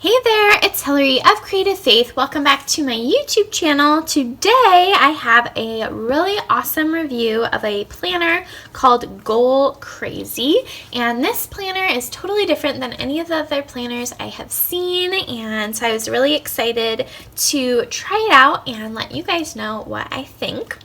Hey there, it's Hillary of Creative Faith. Welcome back to my YouTube channel. Today I have a really awesome review of a planner called Goal Crazy. And this planner is totally different than any of the other planners I have seen. And so I was really excited to try it out and let you guys know what I think.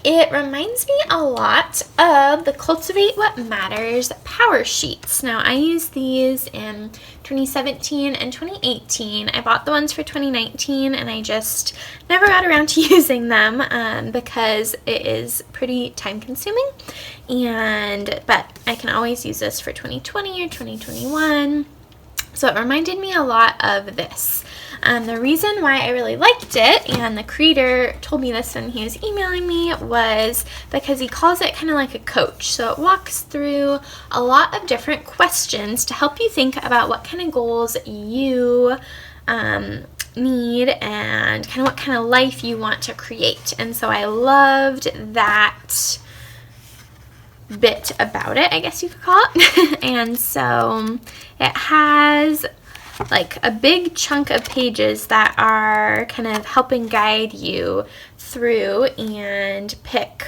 It reminds me a lot of the Cultivate What Matters power sheets. Now, I used these in 2017 and 2018. I bought the ones for 2019 and I just never got around to using them because it is pretty time consuming. But I can always use this for 2020 or 2021. So it reminded me a lot of this. The reason why I really liked it, and the creator told me this when he was emailing me, was because he calls it kind of like a coach. So it walks through a lot of different questions to help you think about what kind of goals you need and kind of what kind of life you want to create. And so I loved that bit about it, I guess you could call it. And so it has like a big chunk of pages that are kind of helping guide you through and pick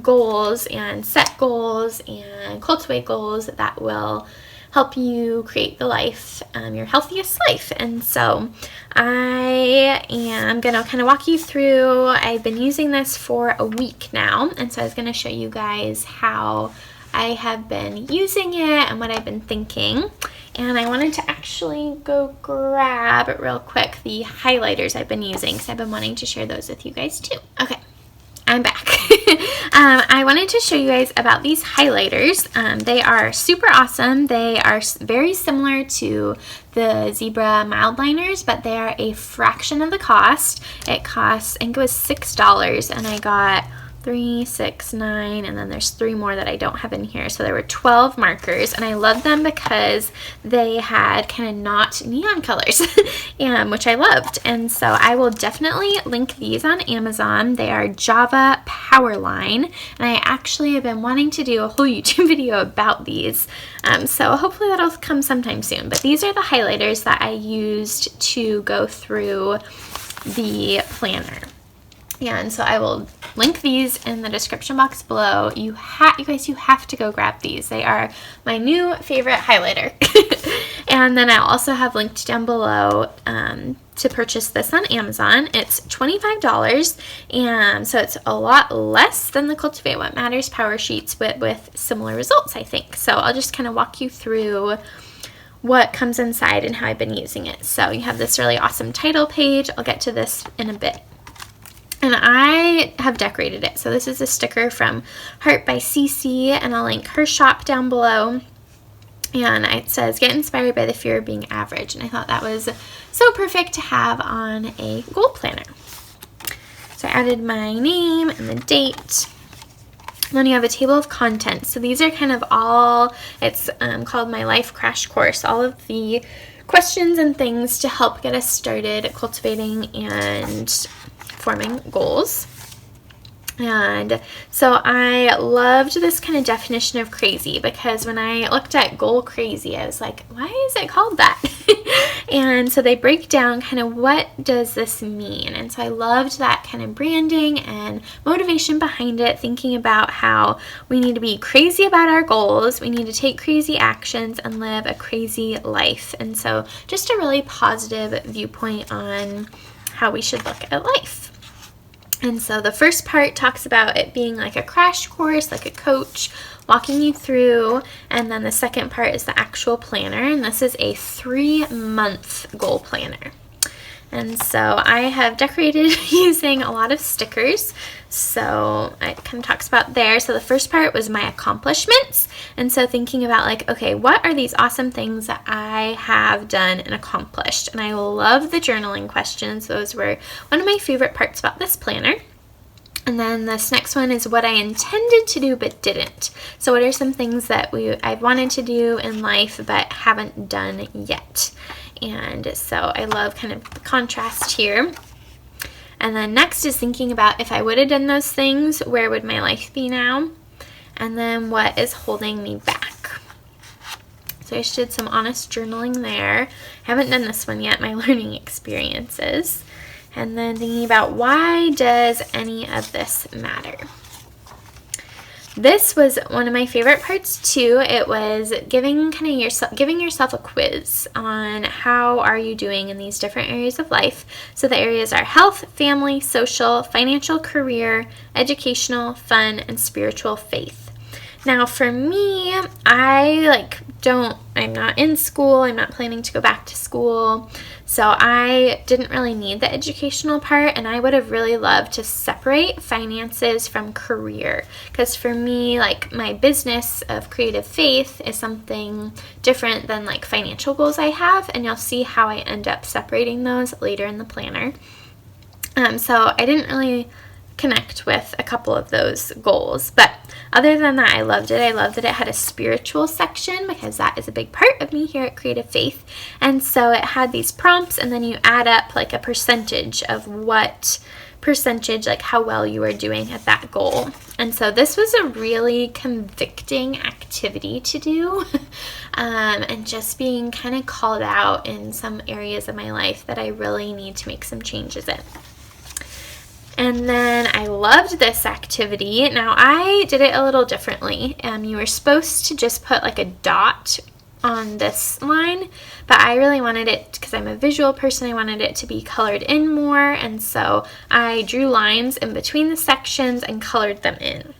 goals and set goals and cultivate goals that will help you create the life, your healthiest life. And so I am going to kind of walk you through. I've been using this for a week now, and so I was going to show you guys how I have been using it and what I've been thinking. And I wanted to actually go grab real quick the highlighters I've been using because I've been wanting to share those with you guys too. Okay, I'm back. I wanted to show you guys about these highlighters. They are super awesome. They are very similar to the Zebra mild liners, but they are a fraction of the cost. It costs, I think it was $6, and I got 3, 6, 9, and then there's 3 more that I don't have in here. So there were 12 markers, and I love them because they had kind of not neon colors, which I loved. And so I will definitely link these on Amazon. They are Java Powerline, and I actually have been wanting to do a whole YouTube video about these. So hopefully that'll come sometime soon. But these are the highlighters that I used to go through the planner. Yeah, and so I will link these in the description box below. You guys have to go grab these. They are my new favorite highlighter. And then I'll also have linked down below to purchase this on Amazon. It's $25, and so it's a lot less than the Cultivate What Matters power sheets, but with similar results, I think. So I'll just kind of walk you through what comes inside and how I've been using it. So you have this really awesome title page. I'll get to this in a bit. And I have decorated it. So this is a sticker from Heart by Cece, and I'll link her shop down below. And it says, "Get inspired by the fear of being average." And I thought that was so perfect to have on a goal planner. So I added my name and the date. And then you have a table of contents. So these are kind of all, it's called my Life Crash Course. All of the questions and things to help get us started cultivating and forming goals. And so I loved this kind of definition of crazy, because when I looked at Goal Crazy, I was like, why is it called that? And so they break down kind of what does this mean. And so I loved that kind of branding and motivation behind it, thinking about how we need to be crazy about our goals, we need to take crazy actions and live a crazy life. And so just a really positive viewpoint on how we should look at life. And so the first part talks about it being like a crash course, like a coach walking you through. And then the second part is the actual planner. And this is a 3-month goal planner. And so I have decorated using a lot of stickers. So it kind of talks about there. So the first part was my accomplishments. And so thinking about like, okay, what are these awesome things that I have done and accomplished? And I love the journaling questions. Those were one of my favorite parts about this planner. And then this next one is what I intended to do but didn't. So what are some things that I've wanted to do in life but haven't done yet? And so I love kind of the contrast here. And then next is thinking about if I would have done those things, where would my life be now? And then what is holding me back? So So I just did some honest journaling there. I haven't done this one yet, my learning experiences. And then thinking about, why does any of this matter? This was one of my favorite parts too. It was giving yourself a quiz on how are you doing in these different areas of life. So the areas are health, family, social, financial, career, educational, fun, and spiritual faith. Now for me, I'm not in school, I'm not planning to go back to school, so I didn't really need the educational part, and I would have really loved to separate finances from career, because for me, like, my business of creative faith is something different than like financial goals I have, and you'll see how I end up separating those later in the planner. So I didn't really connect with a couple of those goals, but other than that, I loved it. I loved that it had a spiritual section, because that is a big part of me here at Creative Faith. And so it had these prompts, and then you add up like a percentage of what percentage, like how well you are doing at that goal. And so this was a really convicting activity to do, and just being kind of called out in some areas of my life that I really need to make some changes in. And then I loved this activity. Now I did it a little differently. You were supposed to just put like a dot on this line, but I really wanted it, because I'm a visual person, I wanted it to be colored in more, and so I drew lines in between the sections and colored them in.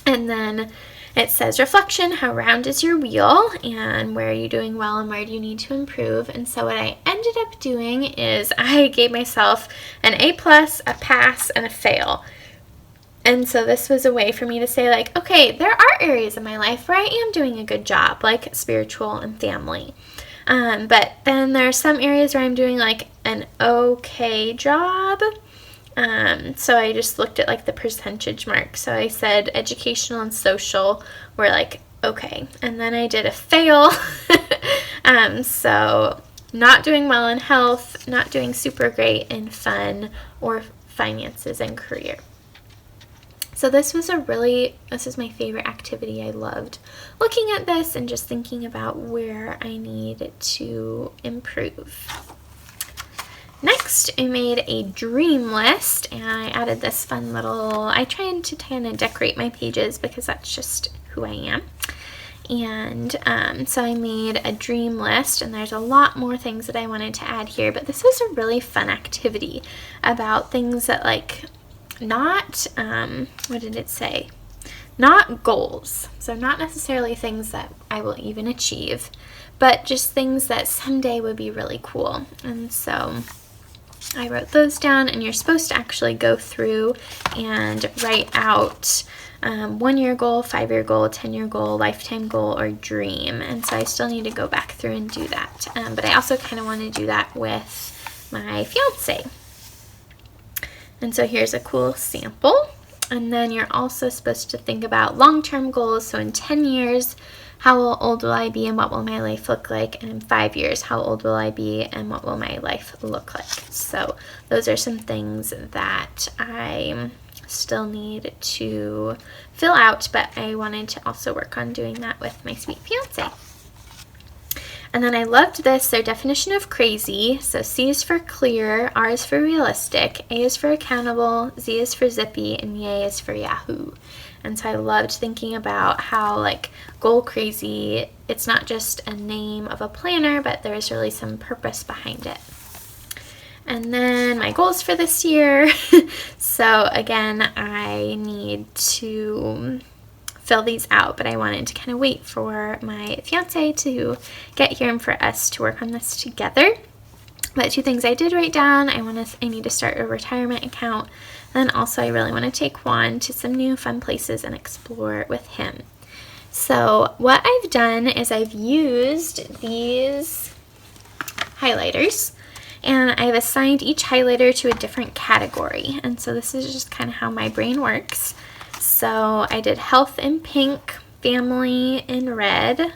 And then it says reflection, how round is your wheel, and where are you doing well and where do you need to improve. And so what I ended up doing is I gave myself an A+, a pass, and a fail. And so this was a way for me to say, like, okay, there are areas in my life where I am doing a good job, like spiritual and family. But then there are some areas where I'm doing like an okay job. So I just looked at like the percentage mark. So I said educational and social were like okay. And then I did a fail. So not doing well in health, not doing super great in fun or finances and career. So this is my favorite activity. I loved looking at this and just thinking about where I need to improve. Next, I made a dream list, and I added this fun little, I tried to kind of decorate my pages because that's just who I am. And so I made a dream list, and there's a lot more things that I wanted to add here, but this was a really fun activity about things that like not, what did it say? Not goals. So not necessarily things that I will even achieve, but just things that someday would be really cool. And so I wrote those down, and you're supposed to actually go through and write out 1-year goal, 5-year goal, 10-year goal, lifetime goal, or dream. And so I still need to go back through and do that. But I also kind of want to do that with my fiance. And so here's a cool sample. And then you're also supposed to think about long-term goals. So in 10 years, how old will I be and what will my life look like? And in 5 years, how old will I be and what will my life look like? So those are some things that I still need to fill out, but I wanted to also work on doing that with my sweet fiance. And then I loved this, their definition of crazy. So C is for clear, R is for realistic, A is for accountable, Z is for zippy, and Y is for Yahoo. And so I loved thinking about how like goal crazy, it's not just a name of a planner, but there is really some purpose behind it. And then my goals for this year. So again, I need to fill these out, but I wanted to kind of wait for my fiance to get here and for us to work on this together. But 2 things I did write down: I need to start a retirement account, and also I really want to take Juan to some new fun places and explore with him. So what I've done is I've used these highlighters, and I've assigned each highlighter to a different category. And so this is just kind of how my brain works. So I did health in pink, family in red,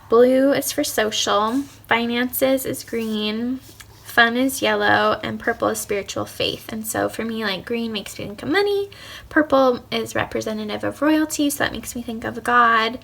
blue is for social, finances is green, fun is yellow, and purple is spiritual faith. And so for me, like, green makes me think of money, purple is representative of royalty, so that makes me think of God,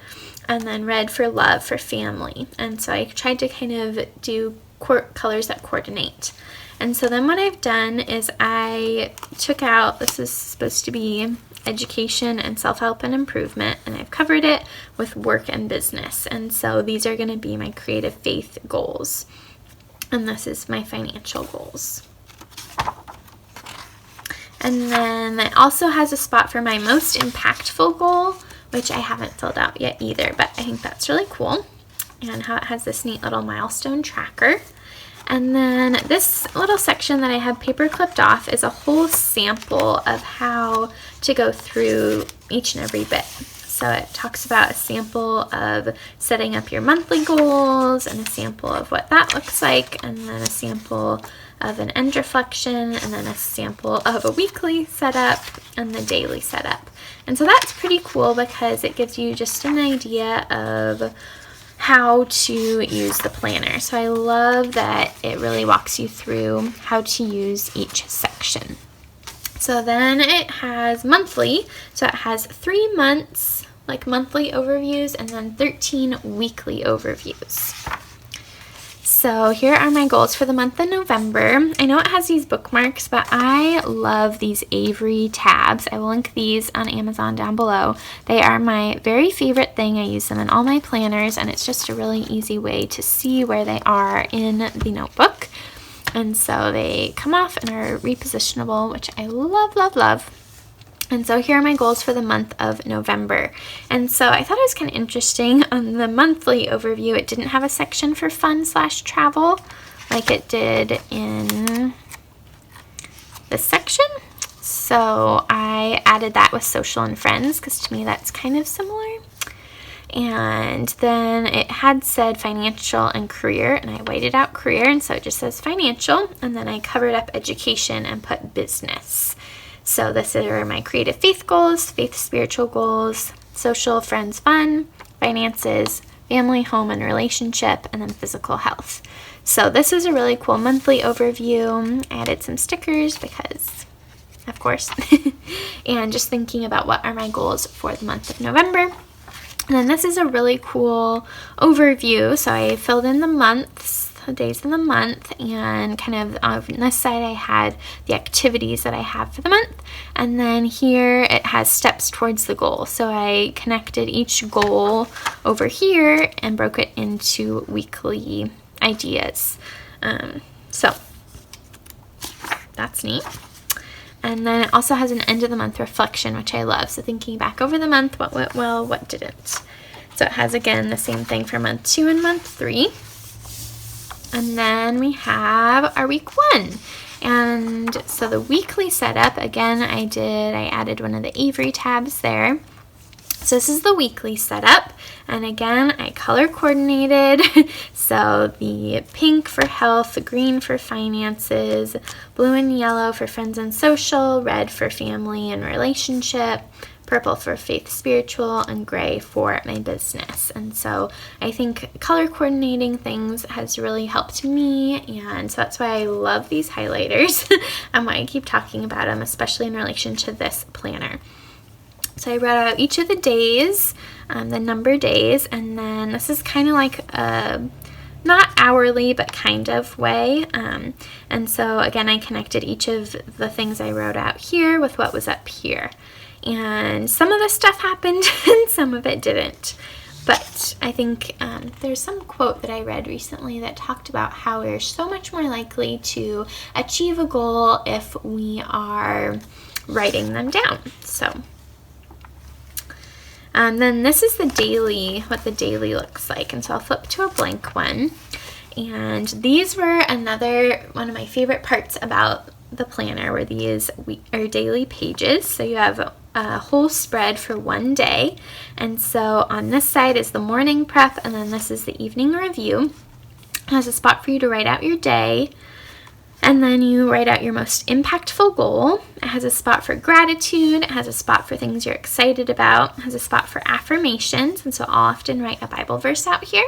and then red for love, for family. And so I tried to kind of do colors that coordinate. And so then what I've done is I took out, this is supposed to be education and self-help and improvement, and I've covered it with work and business. And so these are going to be my creative faith goals, and this is my financial goals. And then it also has a spot for my most impactful goal, which I haven't filled out yet either, but I think that's really cool, and how it has this neat little milestone tracker. And then this little section that I have paper clipped off is a whole sample of how to go through each and every bit. So it talks about a sample of setting up your monthly goals, and a sample of what that looks like, and then a sample of an end reflection, and then a sample of a weekly setup and the daily setup. And so that's pretty cool because it gives you just an idea of how to use the planner. So I love that it really walks you through how to use each section. So then it has monthly, so it has 3 months, like monthly overviews, and then 13 weekly overviews. So here are my goals for the month of November. I know it has these bookmarks, but I love these Avery tabs. I will link these on Amazon down below. They are my very favorite thing. I use them in all my planners, and it's just a really easy way to see where they are in the notebook. And so they come off and are repositionable, which I love, love, love. And so here are my goals for the month of November. And so I thought it was kind of interesting. On the monthly overview, it didn't have a section for fun/travel like it did in this section. So I added that with social and friends because to me that's kind of similar. And then it had said financial and career, and I whited out career, and so it just says financial. And then I covered up education and put business. So this are my creative faith goals, faith spiritual goals, social, friends, fun, finances, family, home, and relationship, and then physical health. So this is a really cool monthly overview. I added some stickers because, of course, and just thinking about what are my goals for the month of November. And then this is a really cool overview. So I filled in the months, the days of the month, and kind of on this side I had the activities that I have for the month, and then here it has steps towards the goal. So I connected each goal over here and broke it into weekly ideas. So that's neat. And then it also has an end of the month reflection, which I love. So thinking back over the month, what went well, what didn't. So it has, again, the same thing for month 2 and month 3. And then we have our week 1. And so the weekly setup, again, I added one of the Avery tabs there. So this is the weekly setup. And again, I color coordinated. So the pink for health, green for finances, blue and yellow for friends and social, red for family and relationship, purple for faith spiritual, and gray for my business. And so I think color coordinating things has really helped me, and so that's why I love these highlighters and why I keep talking about them, especially in relation to this planner. So I wrote out each of the days, the number days, and then this is kind of like a not hourly but kind of way. And so again, I connected each of the things I wrote out here with what was up here. And some of the stuff happened and some of it didn't. But I think there's some quote that I read recently that talked about how we're so much more likely to achieve a goal if we are writing them down. So then this is the daily, what the daily looks like. And so I'll flip to a blank one. And these were another one of my favorite parts about the planner, were these daily pages. So you have a whole spread for one day. And so on this side is the morning prep, and then this is the evening review. It has a spot for you to write out your day. And then you write out your most impactful goal. It has a spot for gratitude. It has a spot for things you're excited about. It has a spot for affirmations. And so I'll often write a Bible verse out here.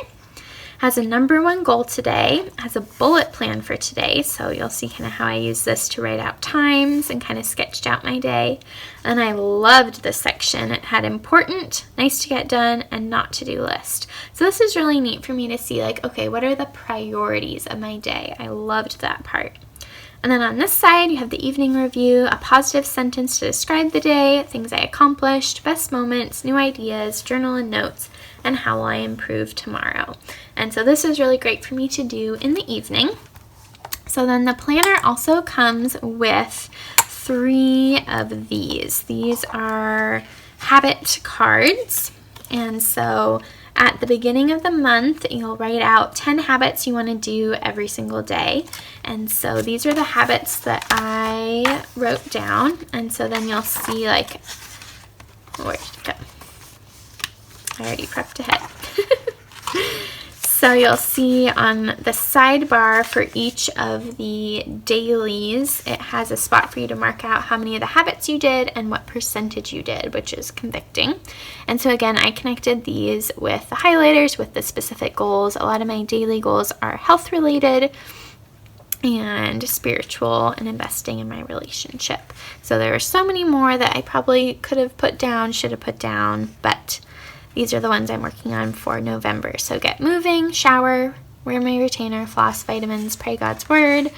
has a number 1 goal today, has a bullet plan for today, so you'll see kind of how I use this to write out times and kind of sketched out my day. And I loved this section. It had important, nice to get done, and not to do list. So this is really neat for me to see, like, okay, what are the priorities of my day? I loved that part. And then on this side, you have the evening review, a positive sentence to describe the day, things I accomplished, best moments, new ideas, journal and notes, and how will I improve tomorrow. And so this is really great for me to do in the evening. So then the planner also comes with 3 of these. These are habit cards. And so at the beginning of the month, you'll write out 10 habits you want to do every single day. And so these are the habits that I wrote down. And so then you'll see, like, where did it go? I already prepped ahead. So you'll see on the sidebar for each of the dailies, it has a spot for you to mark out how many of the habits you did and what percentage you did, which is convicting. And so again, I connected these with the highlighters with the specific goals. A lot of my daily goals are health related and spiritual and investing in my relationship. So there are so many more that I probably could have put down, should have put down, but these are the ones I'm working on for November. So get moving, shower, wear my retainer, floss, vitamins, pray God's word,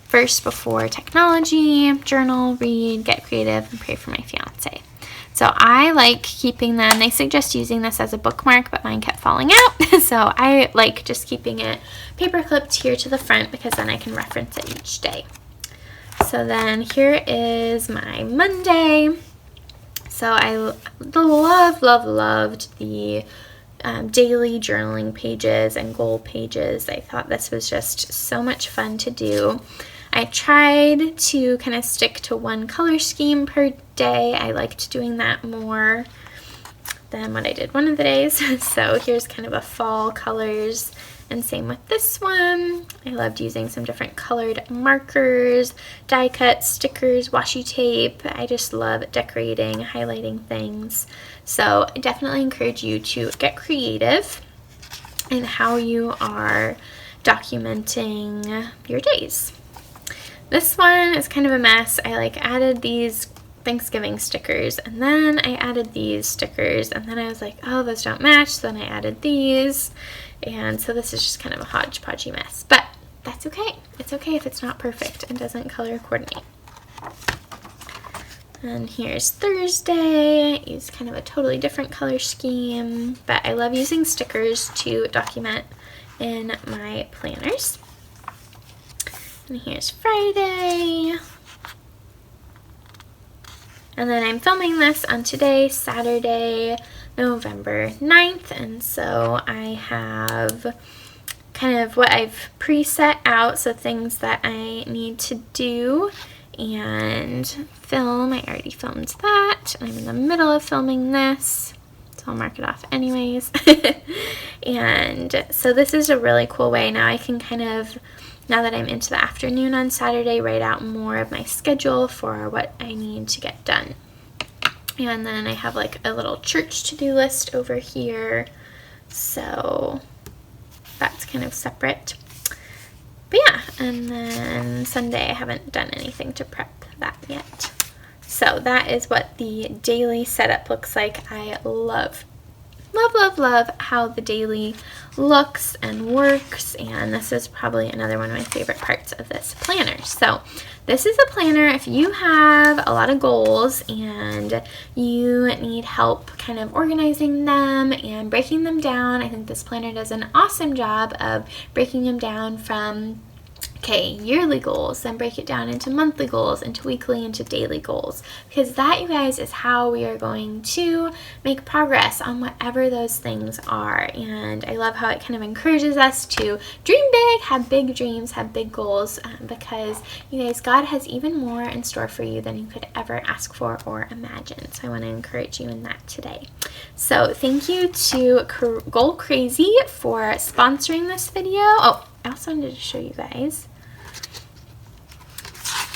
first before technology, journal, read, get creative, and pray for my fiance. So I like keeping them. They suggest using this as a bookmark, but mine kept falling out. So I like just keeping it paper clipped here to the front because then I can reference it each day. So then here is my Monday. So I loved the daily journaling pages and goal pages. I thought this was just so much fun to do. I tried to kind of stick to 1 color scheme per day. I liked doing that more than what I did one of the days. So here's kind of a fall colors, and same with this one. I loved using some different colored markers, die cuts, stickers, washi tape. I just love decorating, highlighting things. So I definitely encourage you to get creative in how you are documenting your days. This one is kind of a mess. I added these Thanksgiving stickers, and then I added these stickers, and then I was like, oh, those don't match, so then I added these, and so this is just kind of a hodgepodgey mess, but that's okay. It's okay if it's not perfect and doesn't color coordinate. And here's Thursday. I used kind of a totally different color scheme, but I love using stickers to document in my planners. And here's Friday. And then I'm filming this on today, Saturday, November 9th. And so I have kind of what I've preset out, so things that I need to do and film. I already filmed that. I'm in the middle of filming this, so I'll mark it off anyways. And so this is a really cool way. Now I can kind of, now that I'm into the afternoon on Saturday, write out more of my schedule for what I need to get done. And then I have like a little church to-do list over here, so that's kind of separate. But yeah, and then Sunday I haven't done anything to prep that yet. So that is what the daily setup looks like. I love how the daily looks and works, and this is probably another one of my favorite parts of this planner. So this is a planner if you have a lot of goals and you need help kind of organizing them and breaking them down. I think this planner does an awesome job of breaking them down from yearly goals, then break it down into monthly goals, into weekly, into daily goals, because that, you guys, is how we are going to make progress on whatever those things are. And I love how it kind of encourages us to dream big, have big dreams, have big goals, because you guys, God has even more in store for you than you could ever ask for or imagine. So I want to encourage you in that today. So thank you to Goal Crazy for sponsoring this video. Oh, I also wanted to show you guys,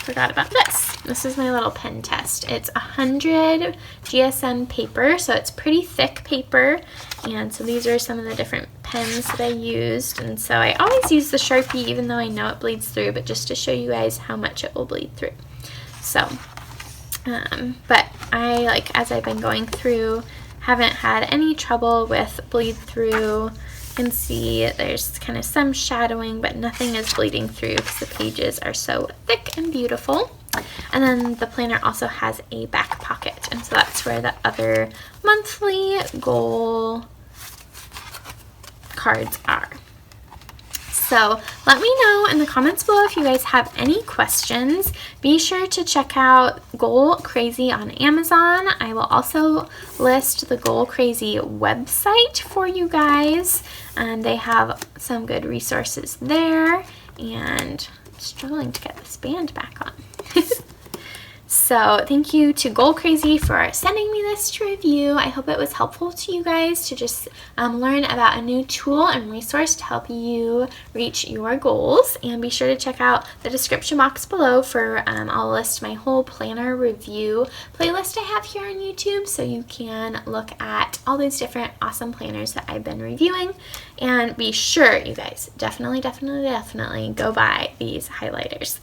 forgot about this. This is my little pen test. It's 100 GSM paper, so it's pretty thick paper, and so these are some of the different pens that I used, and so I always use the Sharpie even though I know it bleeds through, but just to show you guys how much it will bleed through. So, but I, like, as I've been going through, haven't had any trouble with bleed through. You can see there's kind of some shadowing, but nothing is bleeding through because the pages are so thick and beautiful. And then the planner also has a back pocket, and so that's where the other monthly goal cards are. So let me know in the comments below if you guys have any questions. Be sure to check out Goal Crazy on Amazon. I will also list the Goal Crazy website for you guys. They have some good resources there, and I'm struggling to get this band back on. So thank you to Goal Crazy for sending me this to review. I hope it was helpful to you guys to just learn about a new tool and resource to help you reach your goals. And be sure to check out the description box below for I'll list my whole planner review playlist I have here on YouTube, so you can look at all these different awesome planners that I've been reviewing. And be sure, you guys, definitely go buy these highlighters.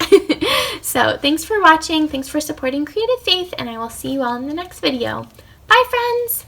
So thanks for watching. Thanks for supporting Creative Faith, and I will see you all in the next video. Bye, friends!